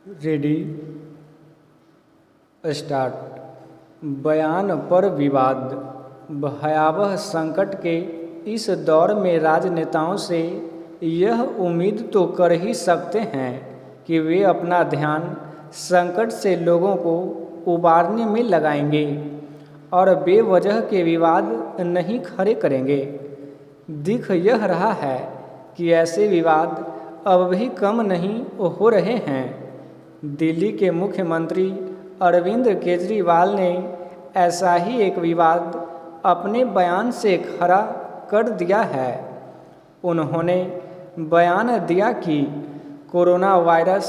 Ready start. बयान पर विवाद। भयावह संकट के इस दौर में राजनेताओं से यह उम्मीद तो कर ही सकते हैं कि वे अपना ध्यान संकट से लोगों को उबारने में लगाएंगे और बेवजह के विवाद नहीं खड़े करेंगे। दिख यह रहा है कि ऐसे विवाद अब भी कम नहीं हो रहे हैं। दिल्ली के मुख्यमंत्री अरविंद केजरीवाल ने ऐसा ही एक विवाद अपने बयान से खड़ा कर दिया है। उन्होंने बयान दिया कि कोरोना वायरस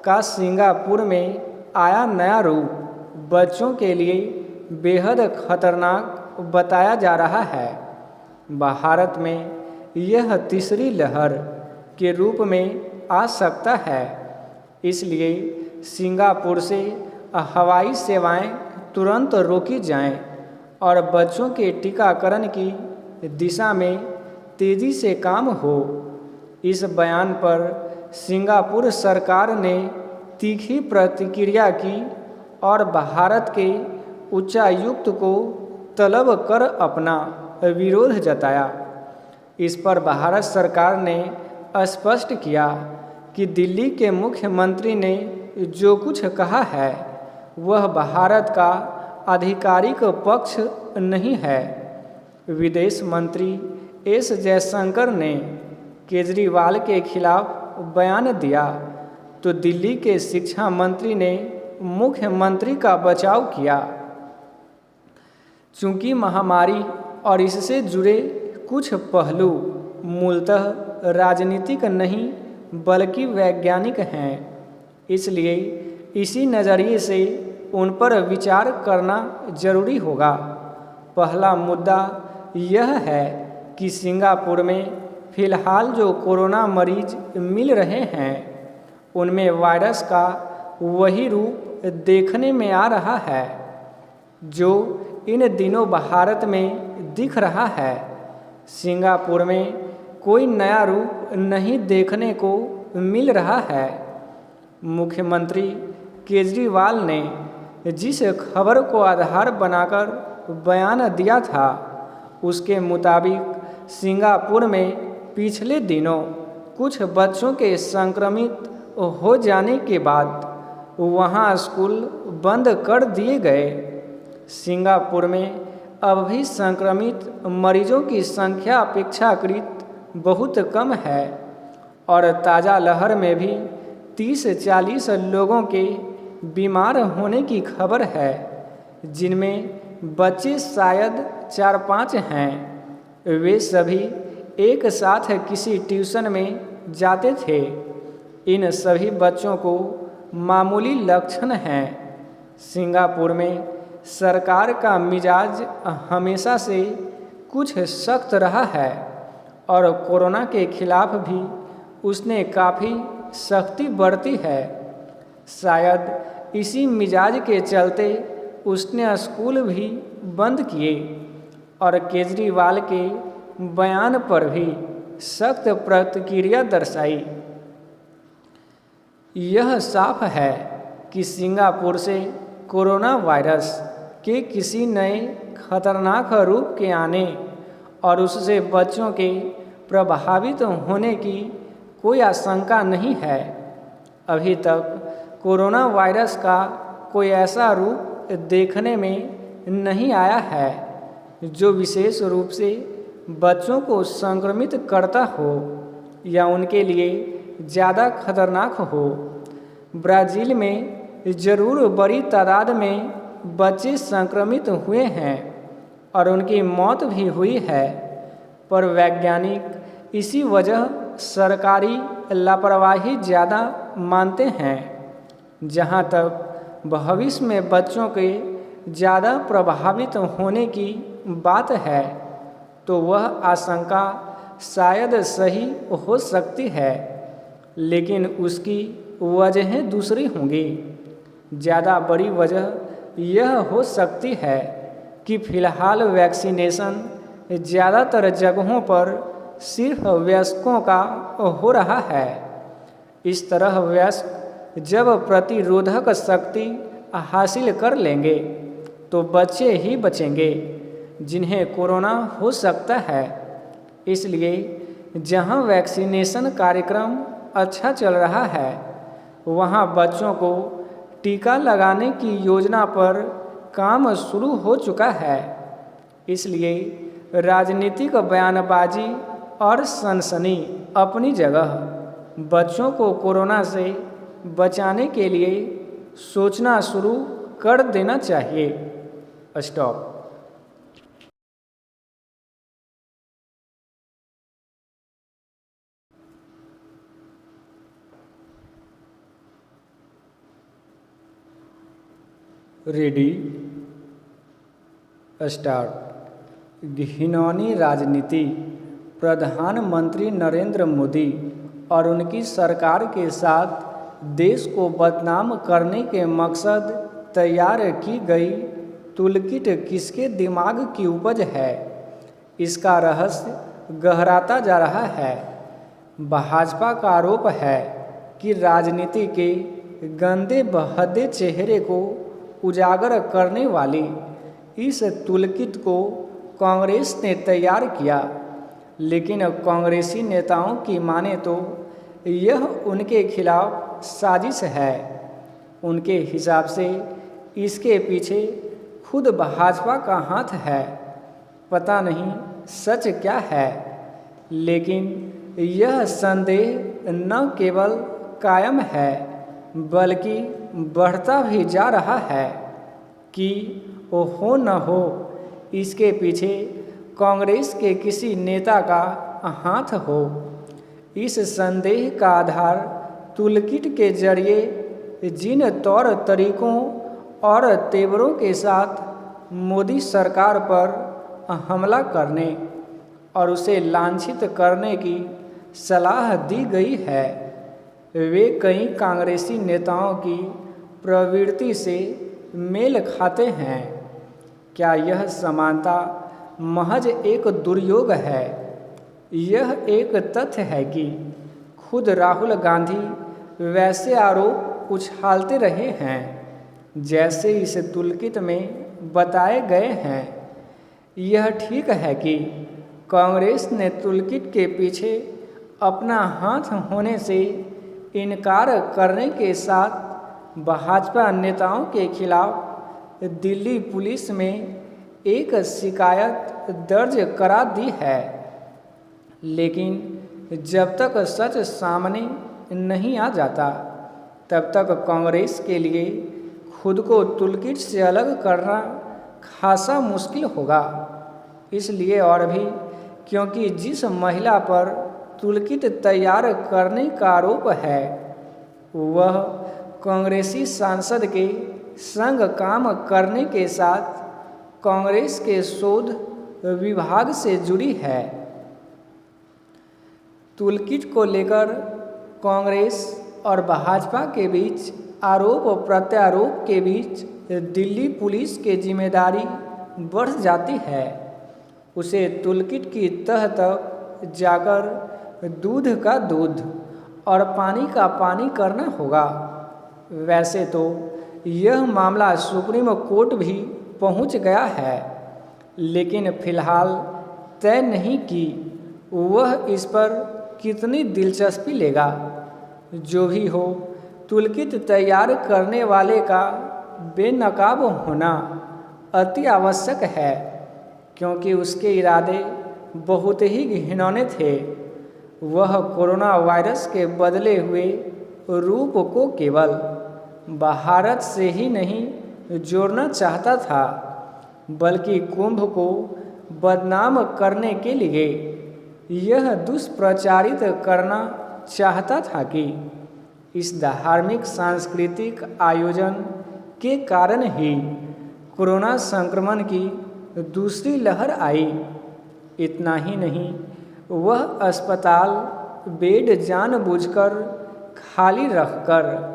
का सिंगापुर में आया नया रूप बच्चों के लिए बेहद खतरनाक बताया जा रहा है। भारत में यह तीसरी लहर के रूप में आ सकता है, इसलिए सिंगापुर से हवाई सेवाएं तुरंत रोकी जाएं और बच्चों के टीकाकरण की दिशा में तेज़ी से काम हो। इस बयान पर सिंगापुर सरकार ने तीखी प्रतिक्रिया की और भारत के उच्चायुक्त को तलब कर अपना विरोध जताया। इस पर भारत सरकार ने स्पष्ट किया कि दिल्ली के मुख्यमंत्री ने जो कुछ कहा है वह भारत का आधिकारिक पक्ष नहीं है। विदेश मंत्री एस जयशंकर ने केजरीवाल के खिलाफ बयान दिया तो दिल्ली के शिक्षा मंत्री ने मुख्यमंत्री का बचाव किया। चूंकि महामारी और इससे जुड़े कुछ पहलू मूलतः राजनीतिक नहीं बल्कि वैज्ञानिक हैं, इसलिए इसी नज़रिए से उन पर विचार करना जरूरी होगा। पहला मुद्दा यह है कि सिंगापुर में फ़िलहाल जो कोरोना मरीज मिल रहे हैं उनमें वायरस का वही रूप देखने में आ रहा है जो इन दिनों भारत में दिख रहा है। सिंगापुर में कोई नया रूप नहीं देखने को मिल रहा है। मुख्यमंत्री केजरीवाल ने जिस खबर को आधार बनाकर बयान दिया था उसके मुताबिक सिंगापुर में पिछले दिनों कुछ बच्चों के संक्रमित हो जाने के बाद वहां स्कूल बंद कर दिए गए। सिंगापुर में अब भी संक्रमित मरीजों की संख्या अपेक्षाकृत बहुत कम है और ताज़ा लहर में भी 30-40 लोगों के बीमार होने की खबर है, जिनमें बच्चे शायद 4-5 हैं। वे सभी एक साथ किसी ट्यूशन में जाते थे। इन सभी बच्चों को मामूली लक्षण हैं। सिंगापुर में सरकार का मिजाज हमेशा से कुछ सख्त रहा है और कोरोना के खिलाफ भी उसने काफ़ी सख्ती बरती है। शायद इसी मिजाज के चलते उसने स्कूल भी बंद किए और केजरीवाल के बयान पर भी सख्त प्रतिक्रिया दर्शाई। यह साफ है कि सिंगापुर से कोरोना वायरस के किसी नए खतरनाक रूप के आने और उससे बच्चों के प्रभावित होने की कोई आशंका नहीं है। अभी तक कोरोना वायरस का कोई ऐसा रूप देखने में नहीं आया है जो विशेष रूप से बच्चों को संक्रमित करता हो या उनके लिए ज़्यादा खतरनाक हो। ब्राज़ील में ज़रूर बड़ी तादाद में बच्चे संक्रमित हुए हैं और उनकी मौत भी हुई है, पर वैज्ञानिक इसी वजह सरकारी लापरवाही ज़्यादा मानते हैं। जहाँ तक भविष्य में बच्चों के ज़्यादा प्रभावित होने की बात है तो वह आशंका शायद सही हो सकती है, लेकिन उसकी वजहें दूसरी होंगी। ज़्यादा बड़ी वजह यह हो सकती है कि फ़िलहाल वैक्सीनेशन ज़्यादातर जगहों पर सिर्फ वयस्कों का हो रहा है। इस तरह वयस्क जब प्रतिरोधक शक्ति हासिल कर लेंगे तो बच्चे ही बचेंगे जिन्हें कोरोना हो सकता है। इसलिए जहां वैक्सीनेशन कार्यक्रम अच्छा चल रहा है वहां बच्चों को टीका लगाने की योजना पर काम शुरू हो चुका है। इसलिए राजनीतिक बयानबाजी और सनसनी अपनी जगह, बच्चों को कोरोना से बचाने के लिए सोचना शुरू कर देना चाहिए। स्टॉप। Ready, start. घिनौनी राजनीति। प्रधानमंत्री नरेंद्र मोदी और उनकी सरकार के साथ देश को बदनाम करने के मकसद तैयार की गई टूलकिट किसके दिमाग की उपज है, इसका रहस्य गहराता जा रहा है। भाजपा का आरोप है कि राजनीति के गंदे बहदे चेहरे को उजागर करने वाली इस टूलकिट को कांग्रेस ने तैयार किया, लेकिन कांग्रेसी नेताओं की माने तो यह उनके खिलाफ साजिश है। उनके हिसाब से इसके पीछे खुद भाजपा का हाथ है। पता नहीं सच क्या है, लेकिन यह संदेह न केवल कायम है बल्कि बढ़ता भी जा रहा है कि वो हो न हो इसके पीछे कांग्रेस के किसी नेता का हाथ हो। इस संदेह का आधार टूलकिट के जरिए जिन तौर तरीकों और तेवरों के साथ मोदी सरकार पर हमला करने और उसे लांछित करने की सलाह दी गई है, वे कई कांग्रेसी नेताओं की प्रवृत्ति से मेल खाते हैं। क्या यह समानता महज एक दुर्योग है? यह एक तथ्य है कि खुद राहुल गांधी वैसे आरोप उछालते रहे हैं जैसे इस टूलकिट में बताए गए हैं। यह ठीक है कि कांग्रेस ने टूलकिट के पीछे अपना हाथ होने से इनकार करने के साथ भाजपा नेताओं के खिलाफ दिल्ली पुलिस में एक शिकायत दर्ज करा दी है, लेकिन जब तक सच सामने नहीं आ जाता तब तक कांग्रेस के लिए खुद को टूलकिट से अलग करना खासा मुश्किल होगा। इसलिए और भी क्योंकि जिस महिला पर टूलकिट तैयार करने का आरोप है वह कांग्रेसी सांसद के संग काम करने के साथ कांग्रेस के शोध विभाग से जुड़ी है। टूलकिट को लेकर कांग्रेस और भाजपा के बीच आरोप और प्रत्यारोप के बीच दिल्ली पुलिस की जिम्मेदारी बढ़ जाती है। उसे टूलकिट की तह तक जाकर दूध का दूध और पानी का पानी करना होगा। वैसे तो यह मामला सुप्रीम कोर्ट भी पहुंच गया है, लेकिन फिलहाल तय नहीं कि वह इस पर कितनी दिलचस्पी लेगा। जो भी हो, टूलकिट तैयार करने वाले का बेनकाब होना अति आवश्यक है, क्योंकि उसके इरादे बहुत ही घिनौने थे। वह कोरोना वायरस के बदले हुए रूप को केवल भारत से ही नहीं जोड़ना चाहता था, बल्कि कुंभ को बदनाम करने के लिए यह दुष्प्रचारित करना चाहता था कि इस धार्मिक सांस्कृतिक आयोजन के कारण ही कोरोना संक्रमण की दूसरी लहर आई। इतना ही नहीं, वह अस्पताल बेड जानबूझकर खाली रखकर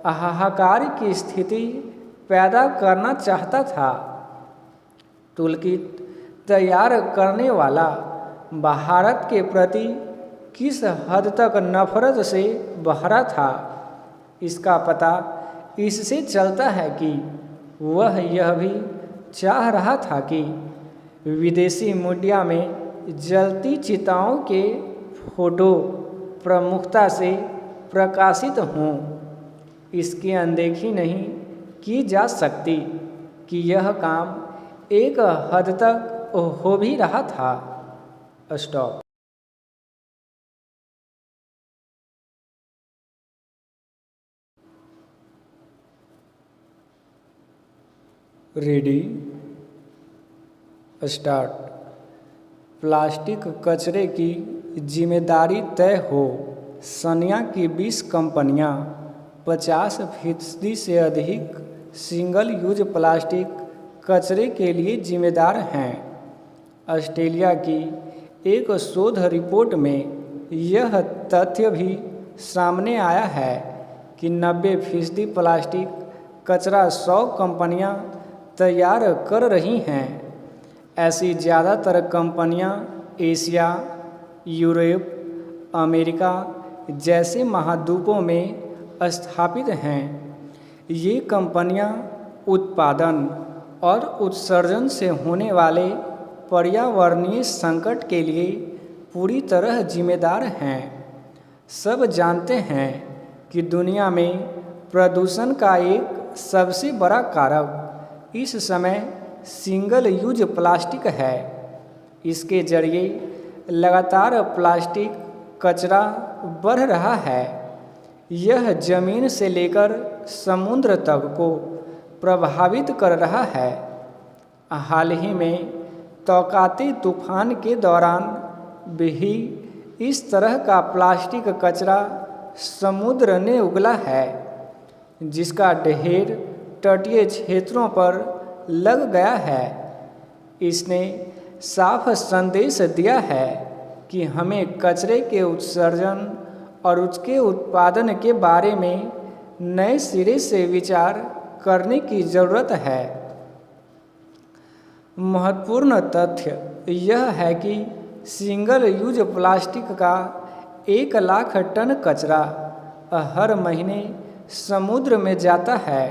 हाहाकार की स्थिति पैदा करना चाहता था। टूलकिट तैयार करने वाला भारत के प्रति किस हद तक नफरत से भरा था, इसका पता इससे चलता है कि वह यह भी चाह रहा था कि विदेशी मीडिया में जलती चिताओं के फोटो प्रमुखता से प्रकाशित हों। इसकी अनदेखी नहीं की जा सकती कि यह काम एक हद तक हो भी रहा था। स्टॉप। Ready, start. प्लास्टिक कचरे की जिम्मेदारी तय हो। सनिया की 20 कंपनियां 50% से अधिक सिंगल यूज प्लास्टिक कचरे के लिए जिम्मेदार हैं। ऑस्ट्रेलिया की एक शोध रिपोर्ट में यह तथ्य भी सामने आया है कि 90% प्लास्टिक कचरा 100 कंपनियां तैयार कर रही हैं। ऐसी ज़्यादातर कंपनियां एशिया, यूरोप, अमेरिका जैसे महाद्वीपों में स्थापित हैं। ये कंपनियां उत्पादन और उत्सर्जन से होने वाले पर्यावरणीय संकट के लिए पूरी तरह जिम्मेदार हैं। सब जानते हैं कि दुनिया में प्रदूषण का एक सबसे बड़ा कारक इस समय सिंगल यूज प्लास्टिक है। इसके जरिए लगातार प्लास्टिक कचरा बढ़ रहा है। यह जमीन से लेकर समुद्र तक को प्रभावित कर रहा है। हाल ही में तौकाती तूफान के दौरान भी इस तरह का प्लास्टिक कचरा समुद्र ने उगला है, जिसका ढेर तटीय क्षेत्रों पर लग गया है। इसने साफ संदेश दिया है कि हमें कचरे के उत्सर्जन और उसके उत्पादन के बारे में नए सिरे से विचार करने की ज़रूरत है। महत्वपूर्ण तथ्य यह है कि सिंगल यूज प्लास्टिक का 1 लाख टन कचरा हर महीने समुद्र में जाता है।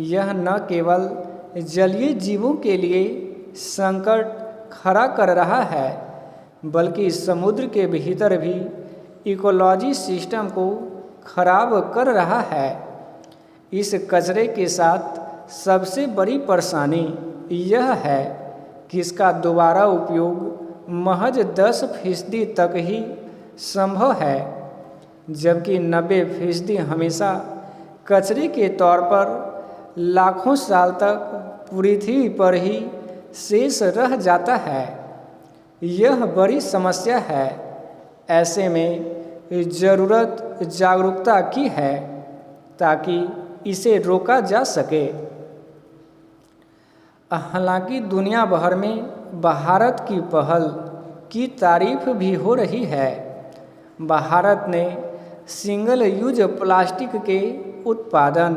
यह न केवल जलीय जीवों के लिए संकट खड़ा कर रहा है, बल्कि समुद्र के भीतर भी इकोलॉजी सिस्टम को खराब कर रहा है। इस कचरे के साथ सबसे बड़ी परेशानी यह है कि इसका दोबारा उपयोग महज 10% तक ही संभव है, जबकि 90% हमेशा कचरे के तौर पर लाखों साल तक पृथ्वी पर ही शेष रह जाता है। यह बड़ी समस्या है। ऐसे में ज़रूरत जागरूकता की है ताकि इसे रोका जा सके। हालांकि दुनिया भर में भारत की पहल की तारीफ भी हो रही है। भारत ने सिंगल यूज प्लास्टिक के उत्पादन,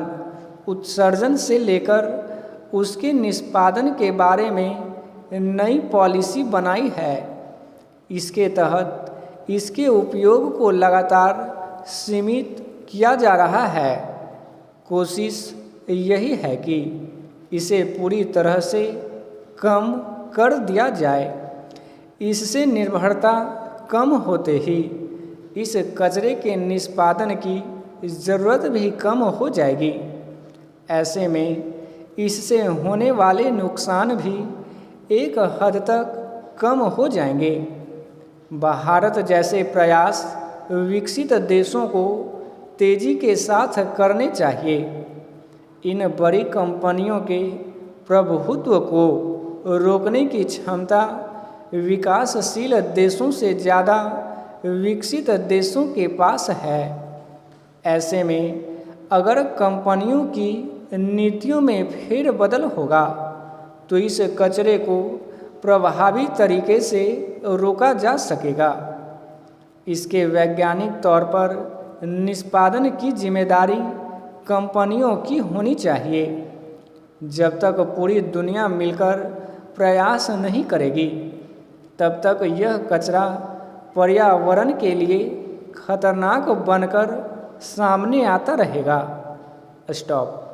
उत्सर्जन से लेकर उसके निष्पादन के बारे में नई पॉलिसी बनाई है। इसके तहत इसके उपयोग को लगातार सीमित किया जा रहा है। कोशिश यही है कि इसे पूरी तरह से कम कर दिया जाए। इससे निर्भरता कम होते ही इस कचरे के निष्पादन की ज़रूरत भी कम हो जाएगी। ऐसे में इससे होने वाले नुकसान भी एक हद तक कम हो जाएंगे। भारत जैसे प्रयास विकसित देशों को तेज़ी के साथ करने चाहिए। इन बड़ी कंपनियों के प्रभुत्व को रोकने की क्षमता विकासशील देशों से ज़्यादा विकसित देशों के पास है। ऐसे में अगर कंपनियों की नीतियों में फेरबदल होगा तो इस कचरे को प्रभावी तरीके से रोका जा सकेगा। इसके वैज्ञानिक तौर पर निष्पादन की जिम्मेदारी कंपनियों की होनी चाहिए। जब तक पूरी दुनिया मिलकर प्रयास नहीं करेगी, तब तक यह कचरा पर्यावरण के लिए खतरनाक बनकर सामने आता रहेगा। स्टॉप।